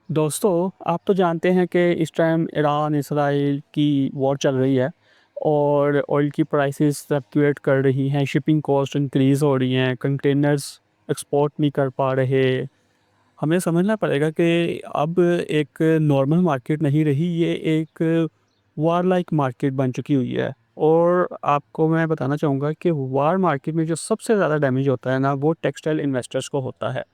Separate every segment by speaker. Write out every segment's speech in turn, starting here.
Speaker 1: दोस्तों, आप तो जानते हैं कि इस टाइम ईरान इसराइल की वॉर चल रही है और ऑयल की प्राइसेस फ्लक्चुएट कर रही हैं, शिपिंग कॉस्ट इंक्रीज़ हो रही हैं, कंटेनर्स एक्सपोर्ट नहीं कर पा रहे। हमें समझना पड़ेगा कि अब एक नॉर्मल मार्केट नहीं रही, ये एक वार लाइक मार्केट बन चुकी हुई है। और आपको मैं बताना चाहूँगा कि वार मार्केट में जो सबसे ज़्यादा डैमेज होता है ना, वो टेक्सटाइल इन्वेस्टर्स को होता है।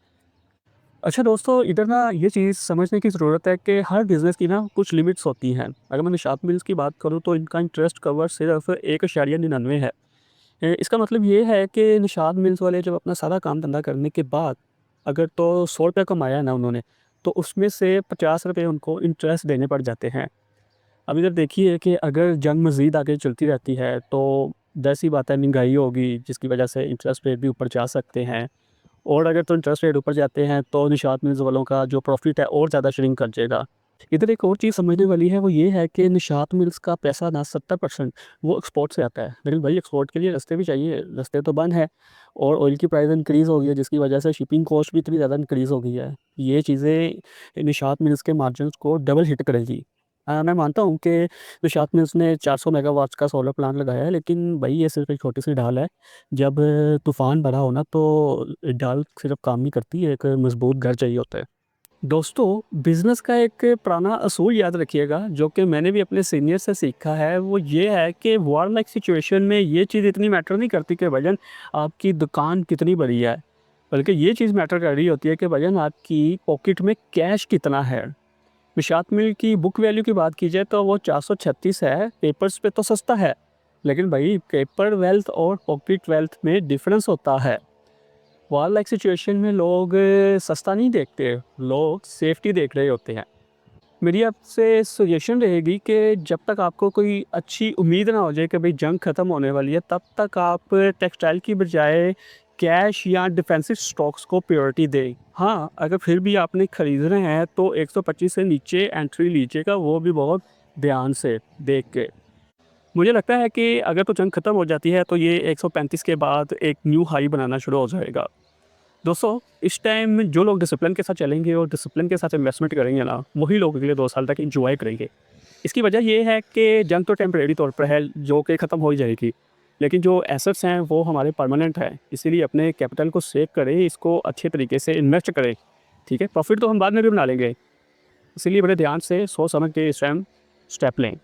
Speaker 1: अच्छा दोस्तों, इधर ना ये चीज़ समझने की ज़रूरत है कि हर बिज़नेस की ना कुछ लिमिट्स होती हैं। अगर मैं निशात मिल्स की बात करूँ तो इनका इंटरेस्ट कवर सिर्फ़ 1.99 है। इसका मतलब ये है कि निशात मिल्स वाले जब अपना सारा काम धंधा करने के बाद अगर तो ₹100 कमाया है ना उन्होंने, तो उसमें से ₹50 उनको इंटरेस्ट देने पड़ जाते हैं। अब इधर देखिए कि अगर जंग मज़ीद आगे चलती रहती है तो ज़ाहिर-सी बात है महंगाई होगी, जिसकी वजह से इंटरेस्ट रेट भी ऊपर जा सकते हैं। और अगर तो इंटरेस्ट रेट ऊपर जाते हैं तो निशात मिल्स वालों का जो प्रॉफ़िट है और ज़्यादा श्रिंक कर जाएगा। इधर एक और चीज़ समझने वाली है, वो ये है कि निशात मिल्स का पैसा ना 70% वो एक्सपोर्ट से आता है। लेकिन भाई एक्सपोर्ट के लिए रास्ते भी चाहिए, रास्ते तो बंद हैं और ऑयल की प्राइस इंक्रीज़ हो गई है, जिसकी वजह से शिपिंग कॉस्ट भी इतनी ज़्यादा इंक्रीज़ हो गई है। ये चीज़ें निशात मिल्स के मार्जिन्स को डबल हिट करेगी। मैं मानता हूँ कि निशात मिल्स ने 400 मेगावाट्स का सोलर प्लांट लगाया है, लेकिन भाई ये सिर्फ़ एक छोटी-सी ढाल है। जब तूफ़ान बड़ा हो ना तो ढाल सिर्फ़ काम नहीं करती, एक मज़बूत घर चाहिए होता है। दोस्तों, बिज़नेस का एक पुराना असूल याद रखिएगा, जो कि मैंने भी अपने सीनियर से सीखा है, वो ये है कि वॉर लाइक सिचुएशन में ये चीज़ इतनी मैटर नहीं करती कि भैया आपकी दुकान कितनी बड़ी है, बल्कि ये चीज़ मैटर कर रही होती है कि भैया आपकी पॉकेट में कैश कितना है। निशात मिल की बुक वैल्यू की बात की जाए तो वो 436 है, पेपर्स पे तो सस्ता है, लेकिन भाई पेपर वेल्थ और पॉकेट वेल्थ में डिफ़रेंस होता है। वॉर लाइक सिचुएशन में लोग सस्ता नहीं देखते, लोग सेफ्टी देख रहे होते हैं। मेरी आपसे सजेशन रहेगी कि जब तक आपको कोई अच्छी उम्मीद ना हो जाए कि भाई जंग ख़त्म होने वाली है, तब तक आप टेक्सटाइल की बजाय कैश या डिफेंसिव स्टॉक्स को प्रायोरिटी दें। हाँ, अगर फिर भी आपने खरीदने हैं तो 125 से नीचे एंट्री लीजिएगा, वो भी बहुत ध्यान से देख के। मुझे लगता है कि अगर तो जंग ख़त्म हो जाती है तो ये 135 के बाद एक न्यू हाई बनाना शुरू हो जाएगा। दोस्तों, इस टाइम जो लोग डिसिप्लिन के साथ चलेंगे और डिसिप्लिन के साथ इन्वेस्टमेंट करेंगे ना, वही लोग अगले 2 साल तक एन्जॉय करेंगे। इसकी वजह ये है कि जंग तो टेम्परेरी तौर पर है, जो कि ख़त्म हो ही जाएगी। लेकिन जो एसेट्स हैं, वो हमारे परमानेंट हैं। इसीलिए अपने कैपिटल को सेव करें, इसको अच्छे तरीके से इन्वेस्ट करें, ठीक है? प्रॉफ़िट तो हम बाद में भी बना लेंगे। इसीलिए बड़े ध्यान से सोच समझ के इस टाइम स्टेप लें।